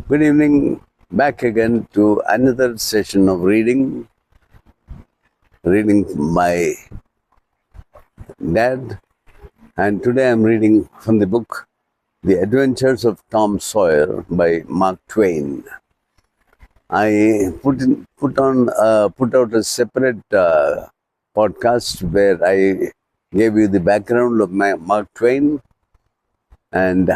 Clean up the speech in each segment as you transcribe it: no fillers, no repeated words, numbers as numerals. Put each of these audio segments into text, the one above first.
Good evening, back again to another session of reading my dad. And today I'm reading from the book The Adventures of Tom Sawyer by Mark Twain. I put out a separate podcast where I gave you the background of Mark Twain, and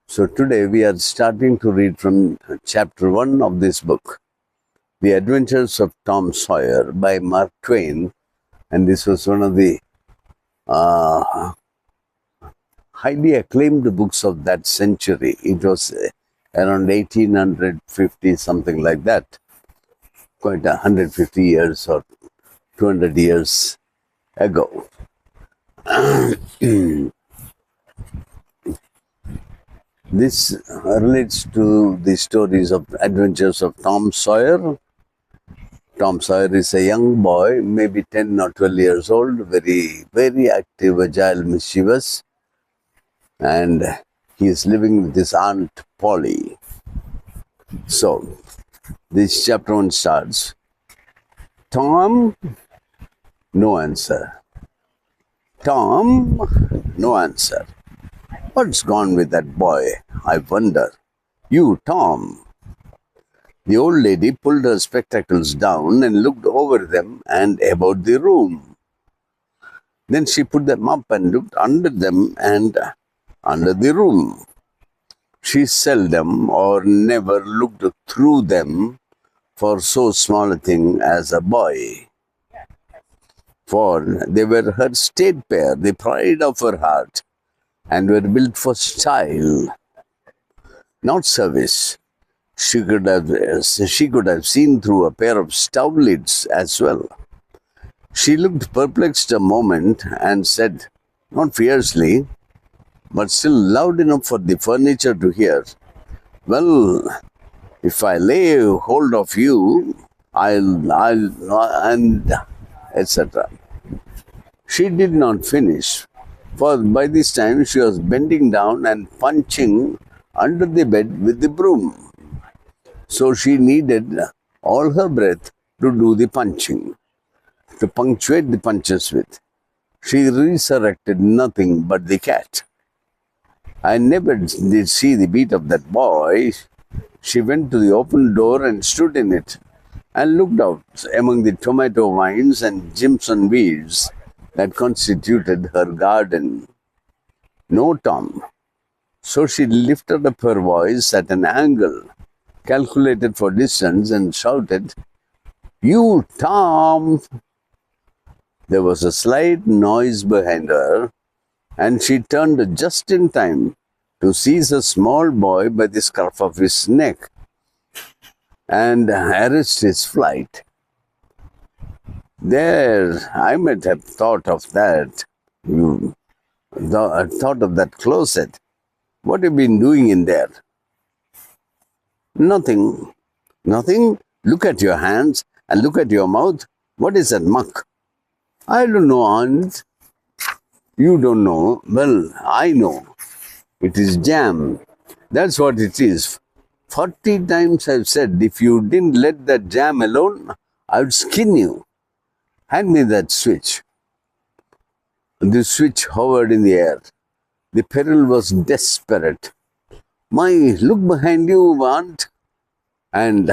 so today we are starting to read from chapter 1 of this book, The Adventures of Tom Sawyer by Mark Twain. And this was one of the highly acclaimed books of that century. It was around 1850, something like that, quite 150 years or 200 years ago. This relates to the stories of adventures of Tom Sawyer. Tom Sawyer is a young boy, maybe 10 or 12 years old, very, very active, agile, mischievous, and he is living with his Aunt Polly. So, this chapter 1 starts. Tom, no answer. Tom, no answer. What's gone with that boy, I wonder? You, Tom. The old lady pulled her spectacles down and looked over them and about the room. Then she put them up and looked under them and under the room. She seldom or never looked through them for so small a thing as a boy. For they were her state pair, the pride of her heart, and were built for style, not service. She could have seen through a pair of stove lids as well. She looked perplexed a moment and said, not fiercely, but still loud enough for the furniture to hear, "Well, if I lay hold of you, and etc." She did not finish, for by this time she was bending down and punching under the bed with the broom. So she needed all her breath to do the punching, to punctuate the punches with. She resurrected nothing but the cat. I never did see the beat of that boy. She went to the open door and stood in it, and looked out among the tomato vines and Jimson weeds that constituted her garden. No Tom. So she lifted up her voice at an angle calculated for distance and shouted, "You, Tom!" There was a slight noise behind her, and she turned just in time to seize a small boy by the scruff of his neck and arrest his flight. There, I might have thought of that. You thought of that closet. What have you been doing in there? Nothing. Nothing? Look at your hands and look at your mouth. What is that muck? I don't know, Aunt. You don't know. Well, I know. It is jam. That's what it is. 40 times I've said, if you didn't let that jam alone, I'd skin you. Hand me that switch. The switch hovered in the air. The peril was desperate. My, look behind you, Aunt. And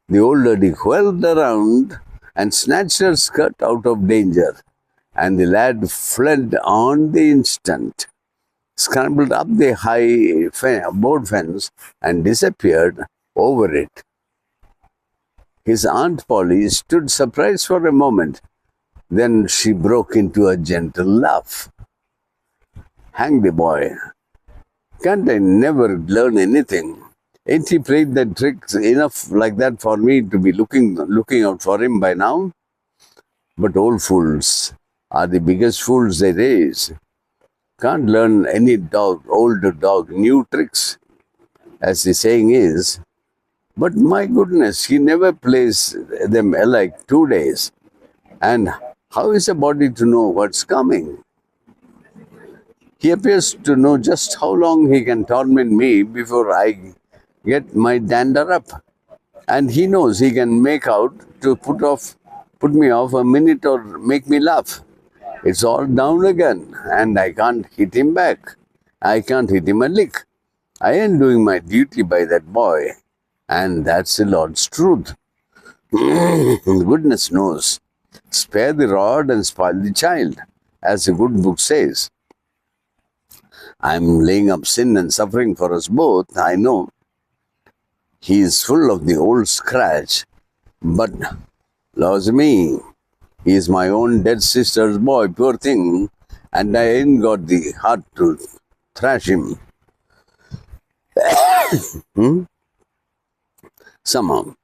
the old lady whirled around and snatched her skirt out of danger. And the lad fled on the instant, scrambled up the high board fence and disappeared over it. His Aunt Polly stood surprised for a moment. Then she broke into a gentle laugh. Hang the boy. Can't I never learn anything? Ain't he played that trick enough like that for me to be looking out for him by now? But old fools are the biggest fools they raise. Can't learn any old dog new tricks, as the saying is. But my goodness, he never plays them like 2 days. And how is a body to know what's coming? He appears to know just how long he can torment me before I get my dander up. And he knows he can make out to put me off a minute or make me laugh. It's all down again, and I can't hit him back. I can't hit him a lick. I ain't doing my duty by that boy, and that's the Lord's truth. Goodness knows. Spare the rod and spoil the child, as the good book says. I'm laying up sin and suffering for us both, I know. He is full of the old scratch, but, laws me, he is my own dead sister's boy, poor thing, and I ain't got the heart to thrash him. Somehow,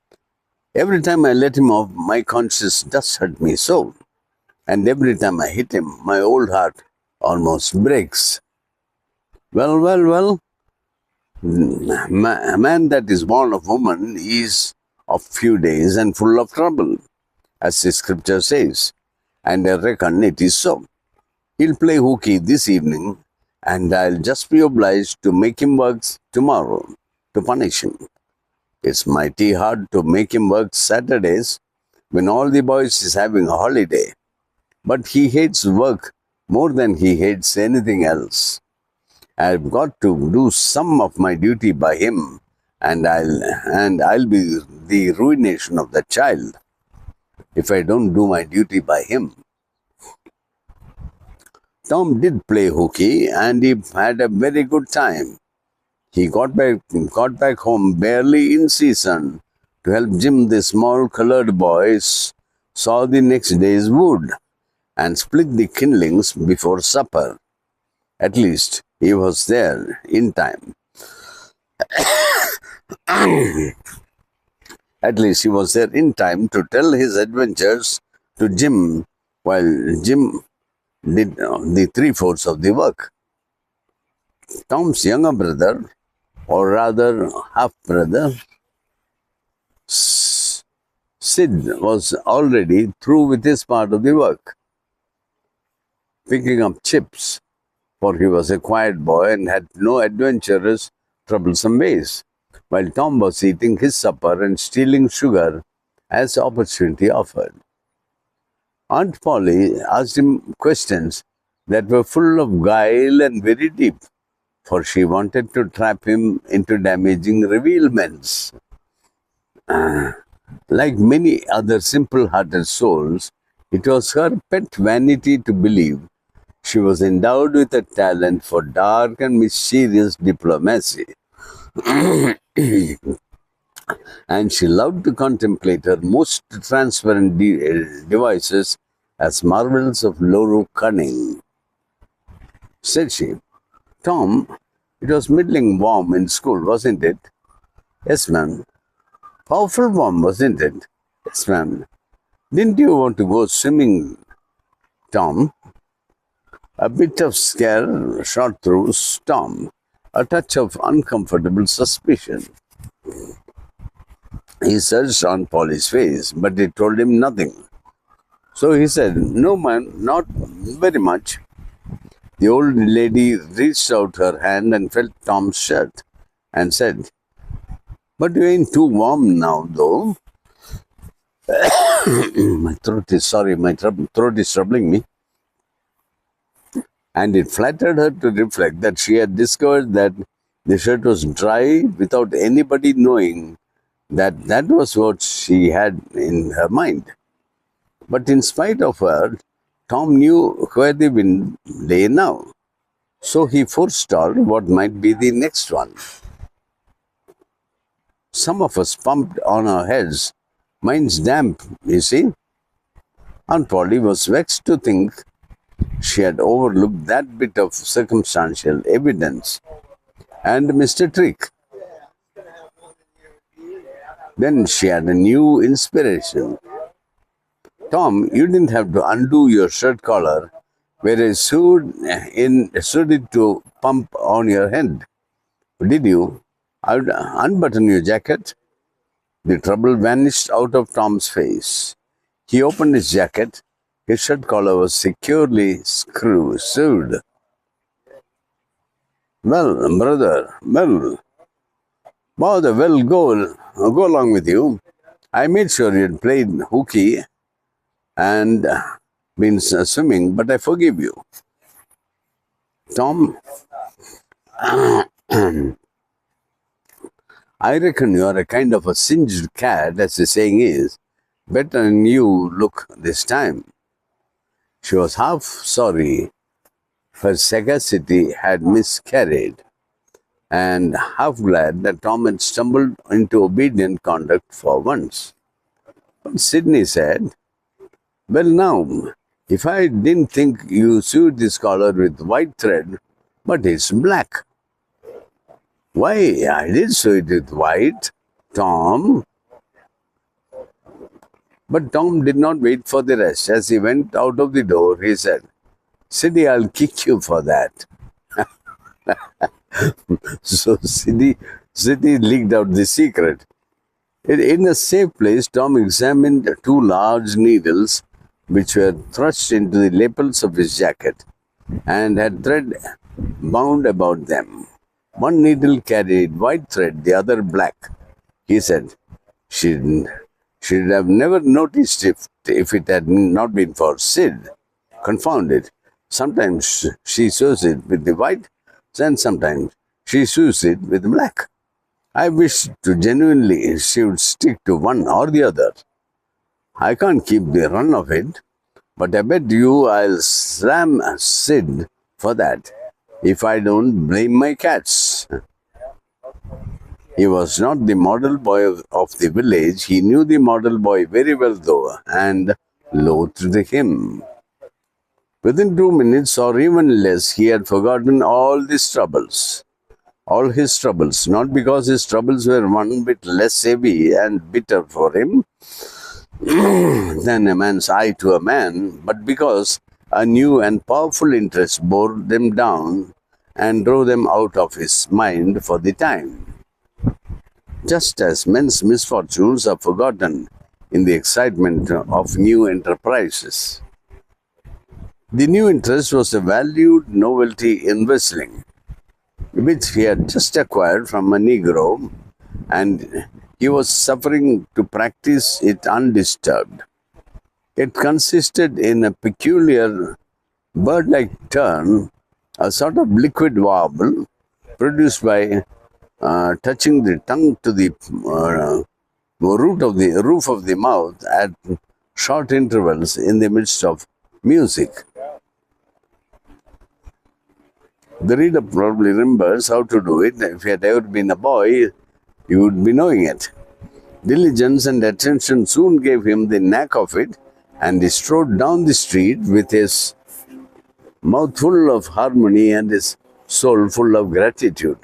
every time I let him off, my conscience does hurt me so. And every time I hit him, my old heart almost breaks. Well, a man that is born of woman is of few days and full of trouble, as the scripture says, and I reckon it is so. He'll play hooky this evening, and I'll just be obliged to make him work tomorrow to punish him. It's mighty hard to make him work Saturdays when all the boys is having a holiday, but he hates work more than he hates anything else. I've got to do some of my duty by him, and I'll be the ruination of the child if I don't do my duty by him. Tom did play hooky, and he had a very good time. He got back home barely in season to help Jim, the small colored boys, saw the next day's wood and split the kindlings before supper. At least he was there in time. At least he was there in time to tell his adventures to Jim, while Jim did the 3/4 of the work. Tom's younger brother, or rather half-brother, Sid, was already through with his part of the work, picking up chips, for he was a quiet boy and had no adventurous, troublesome ways, while Tom was eating his supper and stealing sugar as opportunity offered. Aunt Polly asked him questions that were full of guile and very deep, for she wanted to trap him into damaging revealments. Like many other simple-hearted souls, it was her pet vanity to believe she was endowed with a talent for dark and mysterious diplomacy. And she loved to contemplate her most transparent devices as marvels of low cunning. Said she, "Tom, it was middling warm in school, wasn't it?" "Yes, ma'am." "Powerful warm, wasn't it?" "Yes, ma'am." "Didn't you want to go swimming, Tom?" A bit of scare shot through Tom, a touch of uncomfortable suspicion. He searched Aunt Polly's face, but it told him nothing. So he said, "No, ma'am, not very much." The old lady reached out her hand and felt Tom's shirt and said, "But you ain't too warm now, though." My throat is troubling me. And it flattered her to reflect that she had discovered that the shirt was dry without anybody knowing that that was what she had in her mind. But in spite of her, Tom knew where the wind lay now. So he forestalled what might be the next one. Some of us pumped on our heads. Mine's damp, you see. Aunt Polly was vexed to think she had overlooked that bit of circumstantial evidence. And Mr. Trick. Then she had a new inspiration. "Tom, you didn't have to undo your shirt collar where I sewed it to pump on your head, did you? I'd unbutton your jacket." The trouble vanished out of Tom's face. He opened his jacket. His shirt collar was securely sewed. "Well, brother, well, Bother, well, go along with you. I made sure you'd played hooky and been swimming, but I forgive you. Tom, I reckon you're a kind of a singed cat, as the saying is. Better than you look this time. She was half sorry her sagacity had miscarried, and half glad that Tom had stumbled into obedient conduct for once. But Sidney said, "Well now, if I didn't think you sewed this collar with white thread, but it's black." "Why, I did sew it with white, Tom." But Tom did not wait for the rest. As he went out of the door, he said, "Sidney, I'll kick you for that." So Sidney leaked out the secret. In a safe place, Tom examined two large needles which were thrust into the lapels of his jacket and had thread bound about them. One needle carried white thread, the other black. He said, She'd have never noticed if it had not been for Sid. Confound it. Sometimes she sews it with the white, and sometimes she sews it with black. I wish to genuinely she would stick to one or the other. I can't keep the run of it, but I bet you I'll slam Sid for that if I don't blame my cats. He was not the model boy of the village. He knew the model boy very well, though, and loathed him. Within 2 minutes, or even less, he had forgotten all his troubles. All his troubles, not because his troubles were one bit less heavy and bitter for him than a man's eye to a man, but because a new and powerful interest bore them down and drove them out of his mind for the time. Just as men's misfortunes are forgotten in the excitement of new enterprises. The new interest was a valued novelty in whistling, which he had just acquired from a Negro, and he was suffering to practice it undisturbed. It consisted in a peculiar bird-like turn, a sort of liquid warble produced by touching the tongue to the roof of the mouth at short intervals in the midst of music. The reader probably remembers how to do it. If he had ever been a boy, he would be knowing it. Diligence and attention soon gave him the knack of it, and he strode down the street with his mouth full of harmony and his soul full of gratitude.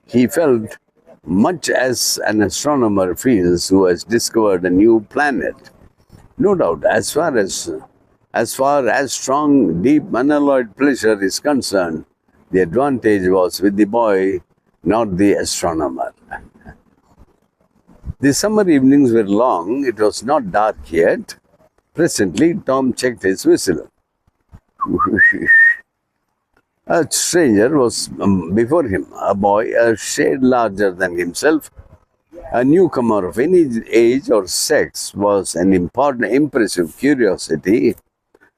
He felt much as an astronomer feels who has discovered a new planet. No doubt, as far as strong, deep, unalloyed pleasure is concerned, the advantage was with the boy, not the astronomer. The summer evenings were long. It was not dark yet. Presently, Tom checked his whistle. A stranger was before him, a boy a shade larger than himself. A newcomer of any age or sex was an impressive curiosity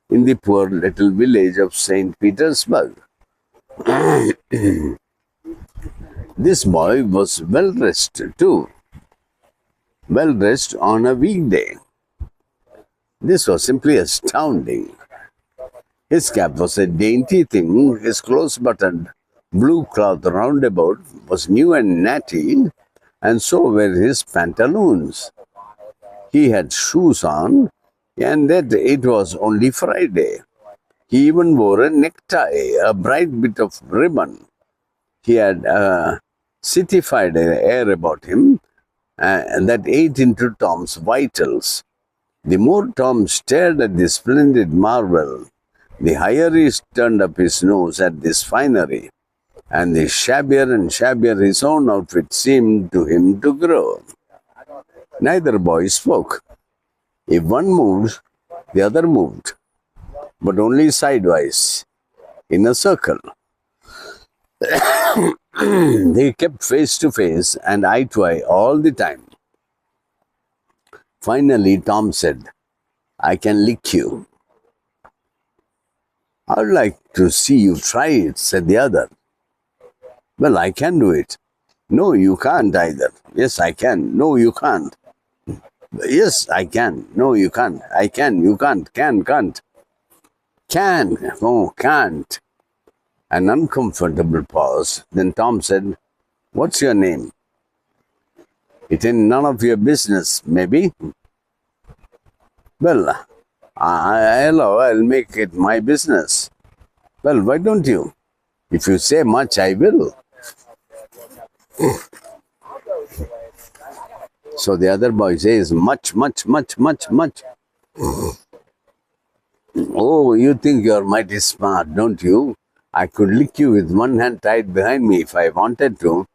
in the poor little village of St. Petersburg. This boy was well dressed too. Well dressed on a weekday. This was simply astounding. His cap was a dainty thing, his close-buttoned blue cloth roundabout was new and natty, and so were his pantaloons. He had shoes on, and that it was only Friday. He even wore a necktie, a bright bit of ribbon. He had a citified air about him that ate into Tom's vitals. The more Tom stared at this splendid marvel, the higher he turned up his nose at this finery, and the shabbier and shabbier his own outfit seemed to him to grow. Neither boy spoke. If one moved, the other moved, but only sidewise, in a circle. They kept face to face and eye to eye all the time. Finally, Tom said, I can lick you. I'd like to see you try it, said the other. Well, I can do it. No, you can't either. Yes, I can. No, you can't. Yes, I can. No, you can't. I can. You can't. Can't. Can. No, can't. An uncomfortable pause. Then Tom said, What's your name? It ain't none of your business, maybe. Well, hello, I'll make it my business. Well, why don't you? If you say much, I will. So the other boy says, much. Oh, you think you're mighty smart, don't you? I could lick you with one hand tied behind me if I wanted to.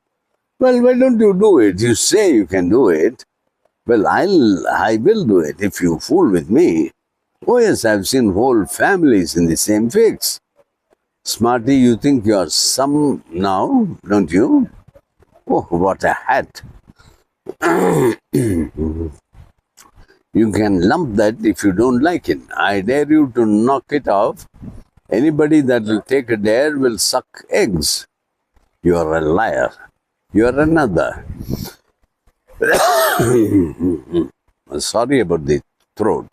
Well, why don't you do it? You say you can do it. Well, I will do it if you fool with me. Oh yes, I've seen whole families in the same fix. Smarty, you think you're some now, don't you? Oh, what a hat. You can lump that if you don't like it. I dare you to knock it off. Anybody that will take a dare will suck eggs. You're a liar. You're another. Sorry about the throat.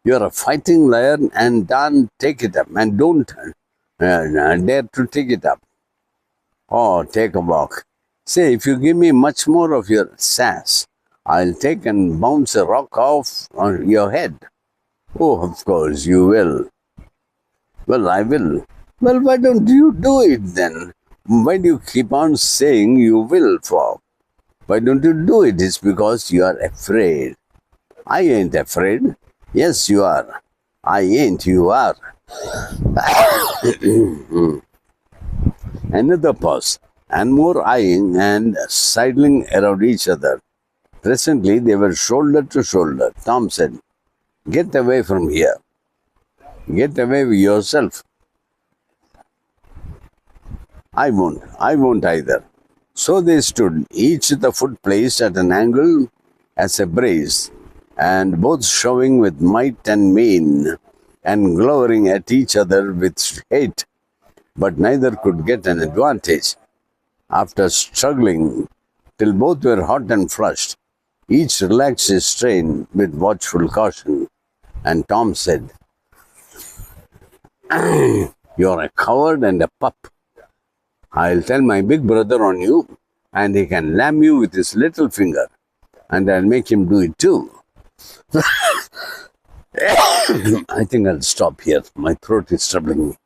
You're a fighting liar and don't take it up. And don't dare to take it up. Oh, take a walk. Say, if you give me much more of your sass, I'll take and bounce a rock off on your head. Oh, of course, you will. Well, I will. Well, why don't you do it then? Why do you keep on saying you will for? Why don't you do it? It's because you are afraid. I ain't afraid. Yes, you are. I ain't, you are. Another pause, and more eyeing and sidling around each other. Presently, they were shoulder to shoulder. Tom said, Get away from here. Get away with yourself. I won't either. So they stood, each the foot placed at an angle as a brace, and both shoving with might and main, and glowering at each other with hate, but neither could get an advantage. After struggling till both were hot and flushed, each relaxed his strain with watchful caution, and Tom said, You're a coward and a pup. I'll tell my big brother on you, and he can lam you with his little finger, and I'll make him do it too. I think I'll stop here. My throat is troubling me.